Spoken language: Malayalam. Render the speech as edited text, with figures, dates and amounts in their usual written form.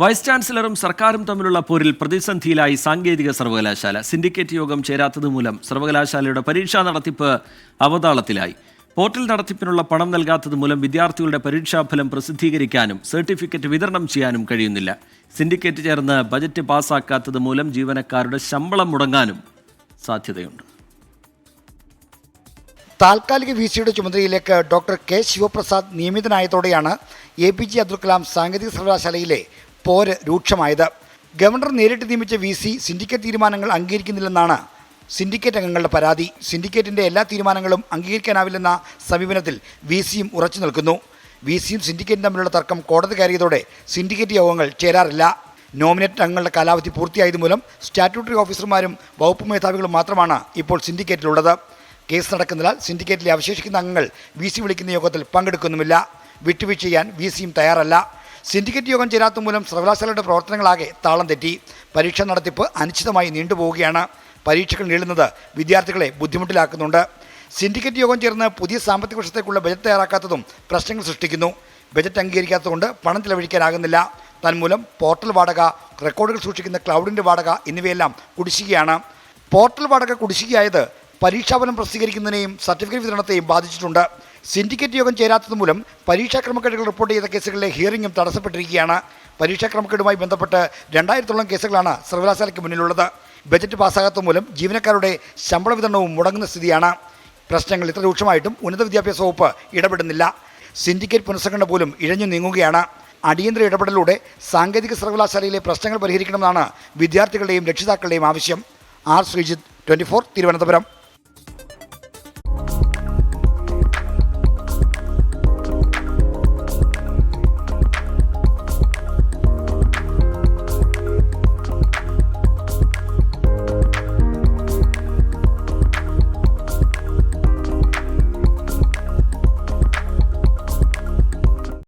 വൈസ് ചാൻസലറും സർക്കാരും തമ്മിലുള്ള പോരിൽ പ്രതിസന്ധിയിലായി സാങ്കേതിക സർവകലാശാല. സിൻഡിക്കേറ്റ് യോഗം ചേരാത്തതുമൂലം സർവകലാശാലയുടെ പരീക്ഷാ നടത്തിപ്പ് അവതാളത്തിലായി. പോർട്ടൽ നടത്തിപ്പിനുള്ള പണം നൽകാത്തതുമൂലം വിദ്യാർത്ഥികളുടെ പരീക്ഷാഫലം പ്രസിദ്ധീകരിക്കാനും സർട്ടിഫിക്കറ്റ് വിതരണം ചെയ്യാനും കഴിയുന്നില്ല. സിൻഡിക്കേറ്റ് ചേർന്ന് ബജറ്റ് പാസ്സാക്കാത്തതുമൂലം ജീവനക്കാരുടെ ശമ്പളം മുടങ്ങാനും സാധ്യതയുണ്ട്. താൽക്കാലിക വിസിയുടെ ചുമതലയിലേക്ക് ഡോക്ടർ കെ ശിവപ്രസാദ് നിയമിതനായതോടെയാണ് APJ അബ്ദുൽ കലാം സാങ്കേതിക സർവകലാശാലയിലെ പോര് രൂക്ഷമായത്. ഗവർണർ നേരിട്ട് നിയമിച്ച VC സിൻഡിക്കേറ്റ് തീരുമാനങ്ങൾ അംഗീകരിക്കുന്നില്ലെന്നാണ് സിൻഡിക്കേറ്റ് അംഗങ്ങളുടെ പരാതി. സിൻഡിക്കേറ്റിൻ്റെ എല്ലാ തീരുമാനങ്ങളും അംഗീകരിക്കാനാവില്ലെന്ന സമീപനത്തിൽ VCയും ഉറച്ചു നിൽക്കുന്നു. VCയും സിൻഡിക്കേറ്റും തമ്മിലുള്ള തർക്കം കോടതി കയറിയതോടെ സിൻഡിക്കേറ്റ് യോഗങ്ങൾ ചേരാറില്ല. നോമിനേറ്റ് അംഗങ്ങളുടെ കാലാവധി പൂർത്തിയായതുമൂലം സ്റ്റാറ്റ്യൂട്ടറി ഓഫീസർമാരും വകുപ്പ് മേധാവികളും മാത്രമാണ് ഇപ്പോൾ സിൻഡിക്കേറ്റിലുള്ളത്. കേസ് നടക്കുന്നതിനാൽ സിൻഡിക്കേറ്റിലെ അവശേഷിക്കുന്ന അംഗങ്ങൾ VC വിളിക്കുന്ന യോഗത്തിൽ പങ്കെടുക്കുന്നുമില്ല. വിട്ടുവീഴ്ച ചെയ്യാൻ VCയും തയ്യാറല്ല. സിൻഡിക്കേറ്റ് യോഗം ചേരാത്ത മൂലം സർവകലാശാലയുടെ പ്രവർത്തനങ്ങളാകെ താളം തെറ്റി. പരീക്ഷാ നടത്തിപ്പ് അനിശ്ചിതമായി നീണ്ടുപോവുകയാണ്. പരീക്ഷകൾ നീളുന്നത് വിദ്യാർത്ഥികളെ ബുദ്ധിമുട്ടിലാക്കുന്നുണ്ട്. സിൻഡിക്കേറ്റ് യോഗം ചേർന്ന് പുതിയ സാമ്പത്തിക വർഷത്തേക്കുള്ള ബജറ്റ് തയ്യാറാക്കാത്തതും പ്രശ്നങ്ങൾ സൃഷ്ടിക്കുന്നു. ബജറ്റ് അംഗീകരിക്കാത്തതുകൊണ്ട് പണം ചെലവഴിക്കാനാകുന്നില്ല. തന്മൂലം പോർട്ടൽ വാടക, റെക്കോർഡുകൾ സൂക്ഷിക്കുന്ന ക്ലൗഡിൻ്റെ വാടക എന്നിവയെല്ലാം കുടിശ്ശികയാണ്. പോർട്ടൽ വാടക കുടിശ്ശികയായത് പരീക്ഷാഫലം പ്രസിദ്ധീകരിക്കുന്നതിനെയും സർട്ടിഫിക്കറ്റ് വിതരണത്തെയും ബാധിച്ചിട്ടുണ്ട്. സിൻഡിക്കേറ്റ് യോഗം ചേരാത്തത് മൂലം പരീക്ഷാ ക്രമക്കേടുകൾ റിപ്പോർട്ട് ചെയ്ത കേസുകളിലെ ഹിയറിംഗും തടസ്സപ്പെട്ടിരിക്കുകയാണ്. പരീക്ഷാ ക്രമക്കേടുമായി ബന്ധപ്പെട്ട് 2000-ഓളം കേസുകളാണ് സർവകലാശാലയ്ക്ക് മുന്നിലുള്ളത്. ബജറ്റ് പാസ്സാകാത്ത മൂലം ജീവനക്കാരുടെ ശമ്പള വിതരണവും മുടങ്ങുന്ന സ്ഥിതിയാണ്. പ്രശ്നങ്ങൾ ഇത്ര രൂക്ഷമായിട്ടും ഉന്നത വിദ്യാഭ്യാസ വകുപ്പ് ഇടപെടുന്നില്ല. സിൻഡിക്കേറ്റ് പുനഃസംഘടന പോലും ഇഴഞ്ഞു നീങ്ങുകയാണ്. അടിയന്തര ഇടപെടലിലൂടെ സാങ്കേതിക സർവകലാശാലയിലെ പ്രശ്നങ്ങൾ പരിഹരിക്കണമെന്നാണ് വിദ്യാർത്ഥികളുടെയും രക്ഷിതാക്കളുടെയും ആവശ്യം. ആർ ശ്രീജിത്ത്, 24, തിരുവനന്തപുരം.